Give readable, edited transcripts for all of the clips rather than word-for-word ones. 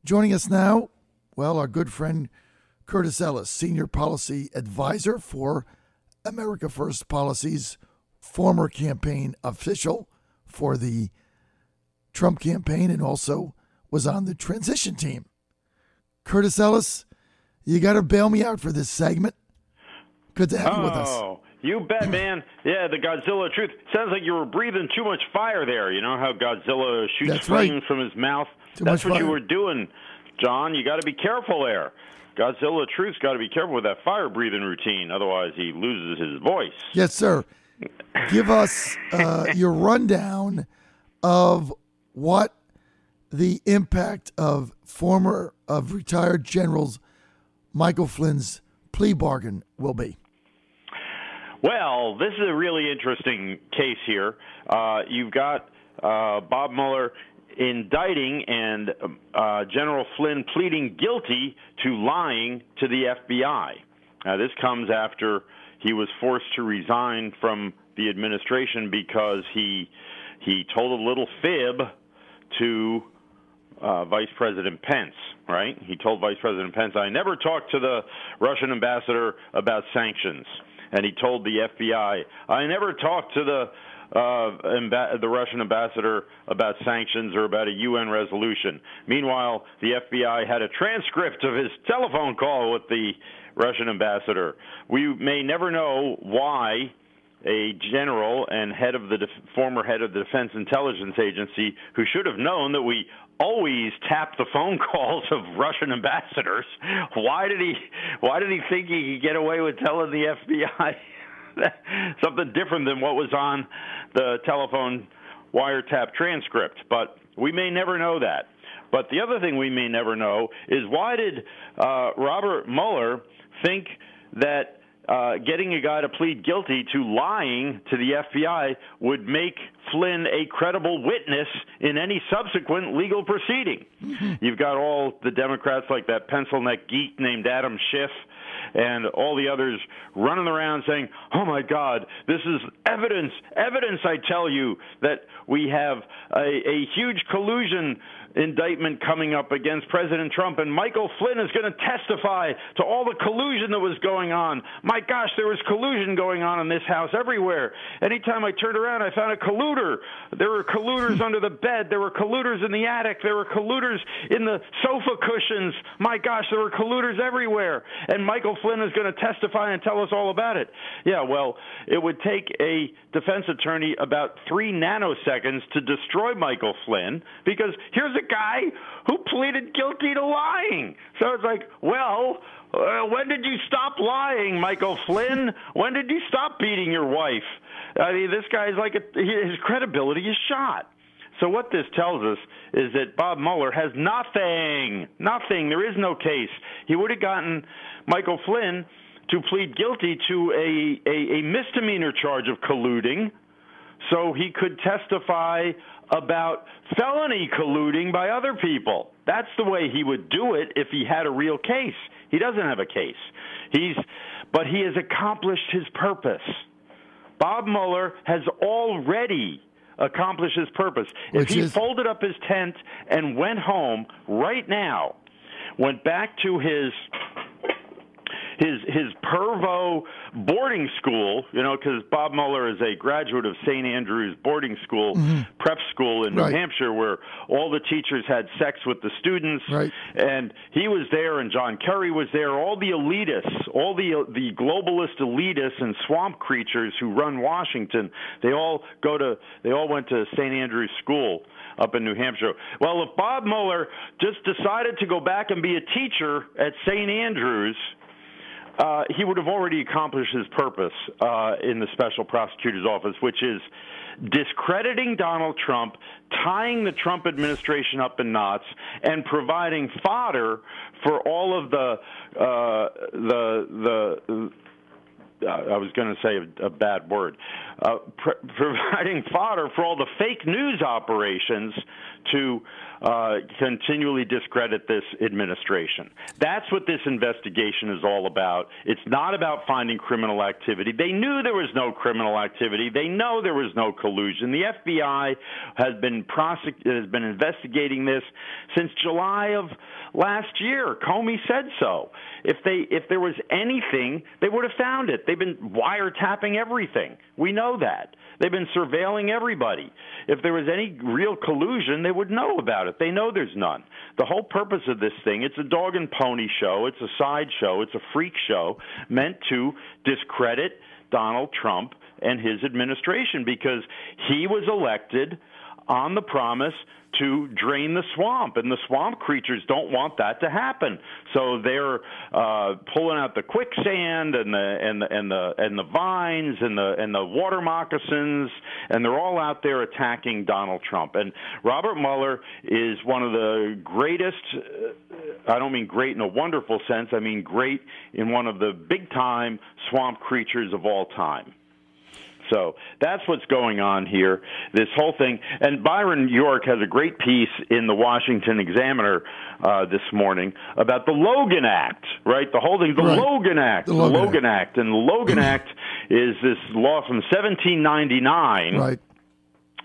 Joining us now, well, our good friend Curtis Ellis, Senior Policy Advisor for America First Policy's former campaign official for the Trump campaign and also was on the transition team. Curtis Ellis, you got to bail me out for this segment. Good to have you with us. Oh, you bet, man. Yeah, the Godzilla truth. Sounds like you were breathing too much fire there. You know how Godzilla shoots flames from his mouth? That's what you were doing, John. You got to be careful there. Godzilla truth's got to be careful with that fire-breathing routine. Otherwise, he loses his voice. Yes, sir. Give us your rundown of what the impact of retired generals Michael Flynn's plea bargain will be. Well, this is a really interesting case here. You've got Bob Mueller indicting and General Flynn pleading guilty to lying to the FBI. Now, this comes after he was forced to resign from the administration because he told a little fib to Vice President Pence, right? He told Vice President Pence, I never talked to the Russian ambassador about sanctions. And he told the FBI, I never talked to the Russian ambassador about sanctions or about a UN resolution. Meanwhile, the FBI had a transcript of his telephone call with the Russian ambassador. We may never know why a general and former head of the Defense Intelligence Agency, who should have known that we always tap the phone calls of Russian ambassadors. Why did he think he could get away with telling the FBI something different than what was on the telephone wiretap transcript? But we may never know that. But the other thing we may never know is why did Robert Mueller think that getting a guy to plead guilty to lying to the FBI would make Flynn a credible witness in any subsequent legal proceeding. You've got all the Democrats like that pencil neck geek named Adam Schiff and all the others running around saying, oh, my God, this is evidence, I tell you, that we have a huge collusion indictment coming up against President Trump, and Michael Flynn is going to testify to all the collusion that was going on. My gosh, there was collusion going on in this house everywhere. Anytime I turned around, I found a colluder. There were colluders under the bed. There were colluders in the attic. There were colluders in the sofa cushions. My gosh, there were colluders everywhere. And Michael Flynn is going to testify and tell us all about it. Yeah, well, it would take a defense attorney about 3 nanoseconds to destroy Michael Flynn, because here's a guy who pleaded guilty to lying. So it's like, well, when did you stop lying, Michael Flynn? When did you stop beating your wife? I mean, this guy's like, his credibility is shot. So what this tells us is that Bob Mueller has nothing. There is no case. He would have gotten Michael Flynn to plead guilty to a misdemeanor charge of colluding, so he could testify about felony colluding by other people. That's the way he would do it if he had a real case. He doesn't have a case. But he has accomplished his purpose. Bob Mueller has already accomplished his purpose. If he folded up his tent and went home right now, went back to his Pervo boarding school, because Bob Mueller is a graduate of St. Andrew's boarding school, prep school in New Hampshire, where all the teachers had sex with the students. Right. And he was there, and John Kerry was there. All the elitists, all the globalist elitists and swamp creatures who run Washington, they all went to St. Andrew's school up in New Hampshire. Well, if Bob Mueller just decided to go back and be a teacher at St. Andrew's, he would have already accomplished his purpose in the special prosecutor's office, which is discrediting Donald Trump, tying the Trump administration up in knots, and providing fodder for all of the I was going to say a bad word, providing fodder for all the fake news operations to continually discredit this administration. That's what this investigation is all about. It's not about finding criminal activity. They knew there was no criminal activity. They know there was no collusion. The FBI has been investigating this since July of last year. Comey said so. If there was anything, they would have found it. They've been wiretapping everything. We know that. They've been surveilling everybody. If there was any real collusion, they would know about it. They know there's none. The whole purpose of this thing, it's a dog and pony show. It's a sideshow. It's a freak show meant to discredit Donald Trump and his administration because he was elected on the promise to drain the swamp, and the swamp creatures don't want that to happen. So they're pulling out the quicksand and the vines and the water moccasins, and they're all out there attacking Donald Trump. And Robert Mueller is one of the greatest. I don't mean great in a wonderful sense. I mean great in one of the big-time swamp creatures of all time. So that's what's going on here, this whole thing. And Byron York has a great piece in the Washington Examiner this morning about the Logan Act, right? The whole thing, Logan Act, the Logan Act. And the Logan Act is this law from 1799, right,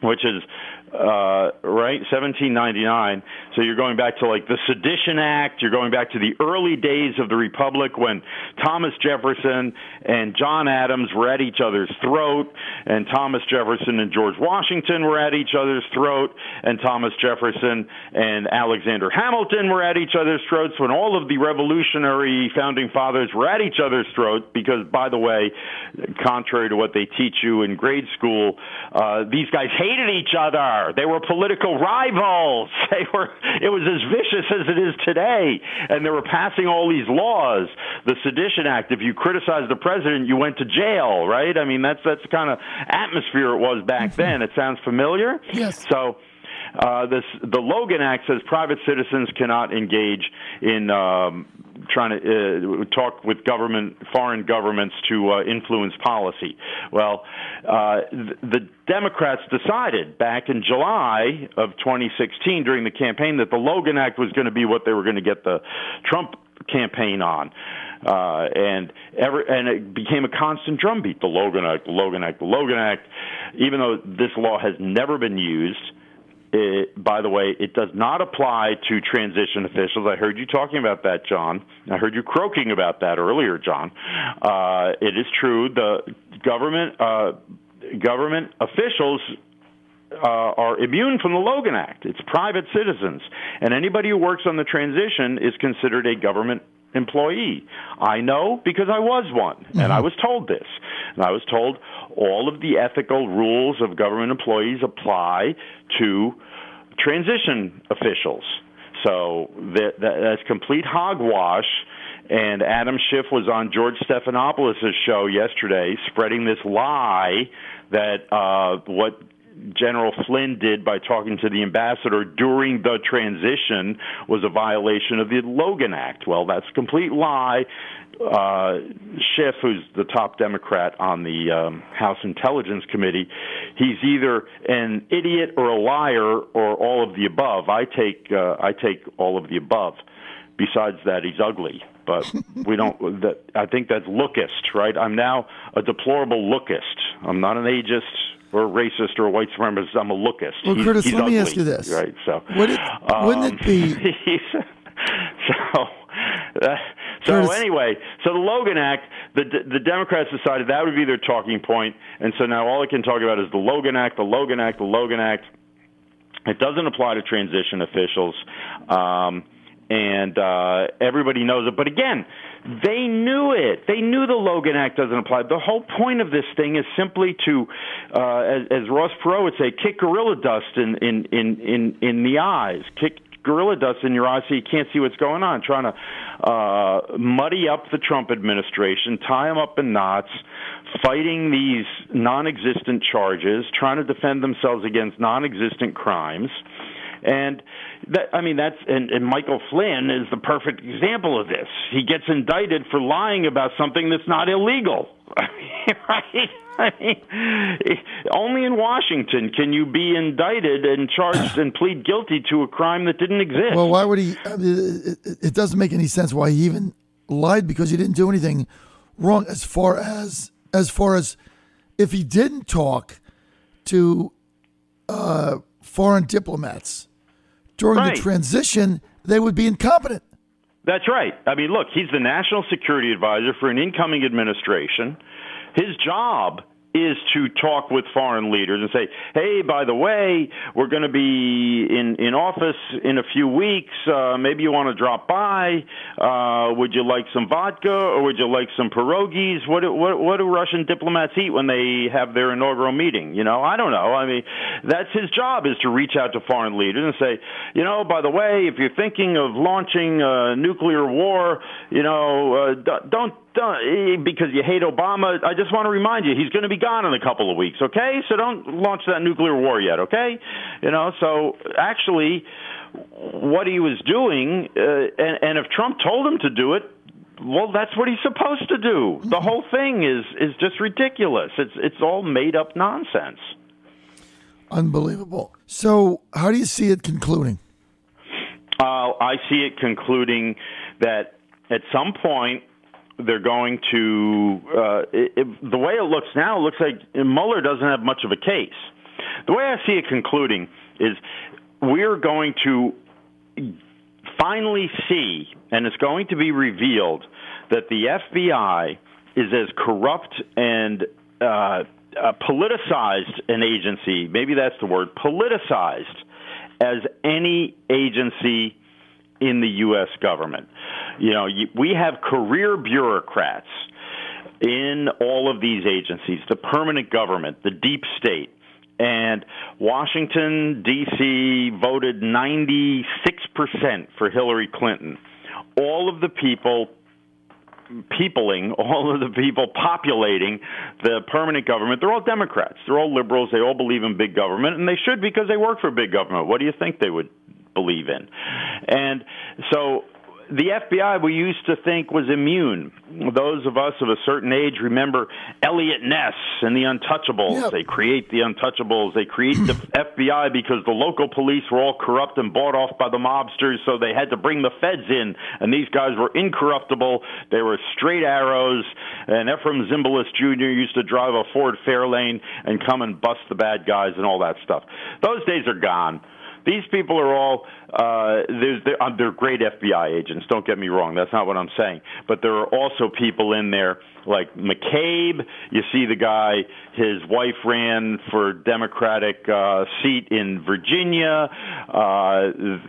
which is, 1799. So you're going back to like the Sedition Act. You're going back to the early days of the Republic when Thomas Jefferson and John Adams were at each other's throat, and Thomas Jefferson and George Washington were at each other's throat, and Thomas Jefferson and Alexander Hamilton were at each other's throats, when all of the revolutionary founding fathers were at each other's throat, because, by the way, contrary to what they teach you in grade school, these guys hated each other. They were political rivals. It was as vicious as it is today. And they were passing all these laws. The Sedition Act, if you criticized the president, you went to jail, right? I mean, that's the kind of atmosphere it was back then. It sounds familiar? Yes. So the Logan Act says private citizens cannot engage in trying to talk with foreign governments to influence policy. Well, the Democrats decided back in July of 2016 during the campaign that the Logan Act was going to be what they were going to get the Trump campaign on. And it became a constant drumbeat, the Logan Act, the Logan Act, the Logan Act, even though this law has never been used. By the way, it does not apply to transition officials. I heard you talking about that, John. I heard you croaking about that earlier, John. It is true. The government officials are immune from the Logan Act. It's private citizens. And anybody who works on the transition is considered a government employee. I know because I was one, and I was told this. And I was told all of the ethical rules of government employees apply to transition officials. So that's complete hogwash. And Adam Schiff was on George Stephanopoulos' show yesterday spreading this lie that what General Flynn did by talking to the ambassador during the transition was a violation of the Logan Act. Well, that's a complete lie. Schiff, who's the top Democrat on the House Intelligence Committee, he's either an idiot or a liar or all of the above. I take all of the above. Besides that, he's ugly. But we don't. I think that's lookist, right? I'm now a deplorable lookist. I'm not an ageist or a racist or a white supremacist. I'm a lookist. Well, Curtis, he's let ugly, me ask you this: right? So, wouldn't it be? So anyway, so the Logan Act, the Democrats decided that would be their talking point, and so now all they can talk about is the Logan Act, the Logan Act, the Logan Act. It doesn't apply to transition officials. And everybody knows it. But again, they knew it. They knew the Logan Act doesn't apply. The whole point of this thing is simply to, as Ross Perot would say, kick gorilla dust in the eyes. Kick gorilla dust in your eyes so you can't see what's going on. Trying to muddy up the Trump administration, tie them up in knots, fighting these non-existent charges, trying to defend themselves against non-existent crimes. And and Michael Flynn is the perfect example of this. He gets indicted for lying about something that's not illegal. Right? I mean, only in Washington can you be indicted and charged and plead guilty to a crime that didn't exist. Well, why would he? I mean, it doesn't make any sense why he even lied, because he didn't do anything wrong. As far as if he didn't talk to foreign diplomats during the transition, they would be incompetent. That's right. I mean, look, he's the national security advisor for an incoming administration. His job is to talk with foreign leaders and say, hey, by the way, we're going to be in office in a few weeks. Maybe you want to drop by. Would you like some vodka or would you like some pierogies? What do Russian diplomats eat when they have their inaugural meeting? You know, I don't know. I mean, that's his job, is to reach out to foreign leaders and say, you know, by the way, if you're thinking of launching a nuclear war, you know, don't because you hate Obama, I just want to remind you, he's going to be gone in a couple of weeks, okay? So don't launch that nuclear war yet, okay? You know, so actually what he was doing, and if Trump told him to do it, well, that's what he's supposed to do. The whole thing is just ridiculous. It's all made-up nonsense. Unbelievable. So how do you see it concluding? I see it concluding that at some point, they're going to, the way it looks now, it looks like Mueller doesn't have much of a case. The way I see it concluding is we're going to finally see, and it's going to be revealed, that the FBI is as corrupt and politicized an agency, maybe that's the word, politicized, as any agency in the U.S. government. You know, we have career bureaucrats in all of these agencies, the permanent government, the deep state. And Washington, D.C. voted 96% for Hillary Clinton. All of the people populating the permanent government, they're all Democrats. They're all liberals. They all believe in big government, and they should, because they work for big government. What do you think they would believe in? And so the FBI, we used to think, was immune. Those of us of a certain age remember Elliot Ness and the Untouchables. Yep. They create the Untouchables. They create the FBI because the local police were all corrupt and bought off by the mobsters, so they had to bring the feds in. And these guys were incorruptible. They were straight arrows. And Ephraim Zimbalist Jr. used to drive a Ford Fairlane and come and bust the bad guys and all that stuff. Those days are gone. These people are all, they're great FBI agents, don't get me wrong, that's not what I'm saying. But there are also people in there like McCabe. You see the guy, his wife ran for Democratic seat in Virginia.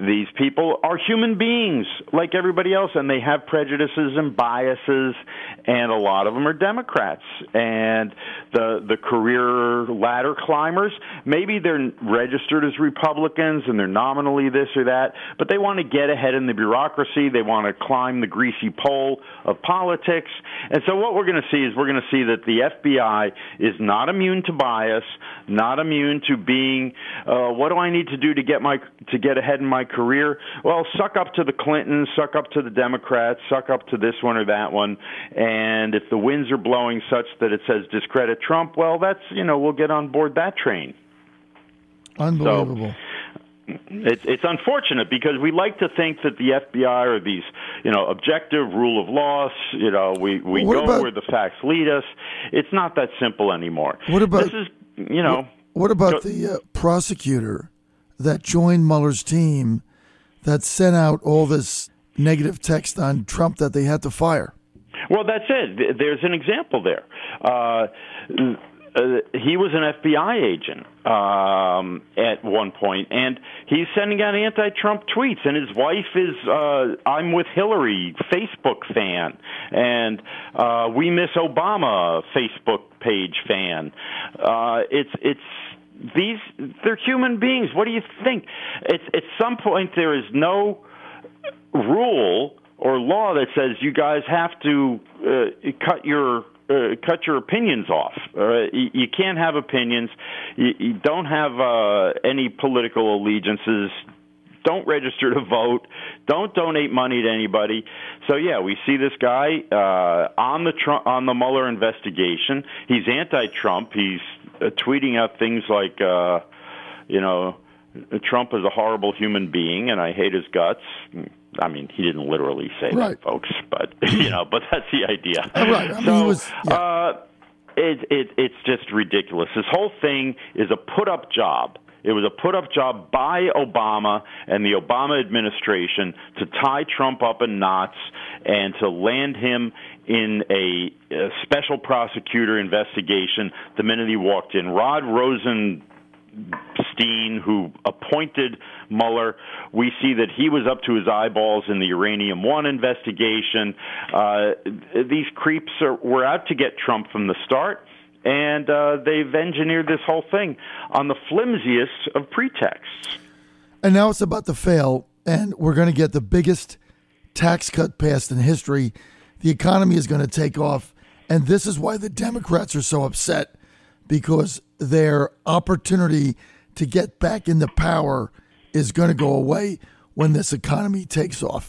These people are human beings like everybody else, and they have prejudices and biases, and a lot of them are Democrats. And the career ladder climbers, maybe they're registered as Republicans and they're nominally this or that, but they want to get ahead in the bureaucracy. They want to climb the greasy pole of politics. And so what we're going to see is that the FBI is not immune to bias, not immune to being, what do I need to do to get ahead in my career? Well, suck up to the Clintons, suck up to the Democrats, suck up to this one or that one. And if the winds are blowing such that it says discredit Trump, well, that's, we'll get on board that train. Unbelievable. So, it's unfortunate because we like to think that the FBI are these, objective rule of law. We go where the facts lead us. It's not that simple anymore. What about this is, What about the prosecutor that joined Mueller's team that sent out all this negative text on Trump that they had to fire? Well, that's it. There's an example there. He was an FBI agent at one point, and he's sending out anti-Trump tweets, and his wife is I'm with Hillary Facebook fan, and We Miss Obama Facebook page fan. They're human beings. What do you think? At some point there is no rule or law that says you guys have to cut your opinions off. You can't have opinions. You don't have any political allegiances. don't register to vote, don't donate money to anybody. So yeah, we see this guy on the Mueller investigation. He's anti-Trump. He's tweeting out things like, Trump is a horrible human being, and I hate his guts. I mean, he didn't literally say that, folks, but but that's the idea. Right. I mean, it's just ridiculous. This whole thing is a put-up job. It was a put-up job by Obama and the Obama administration to tie Trump up in knots and to land him in a special prosecutor investigation the minute he walked in. Rod Rosenstein, who appointed Mueller, we see that he was up to his eyeballs in the Uranium One investigation. These creeps were out to get Trump from the start, and they've engineered this whole thing on the flimsiest of pretexts. And now it's about to fail, and we're going to get the biggest tax cut passed in history. The economy is going to take off, and this is why the Democrats are so upset, because their opportunity to get back into power is going to go away when this economy takes off.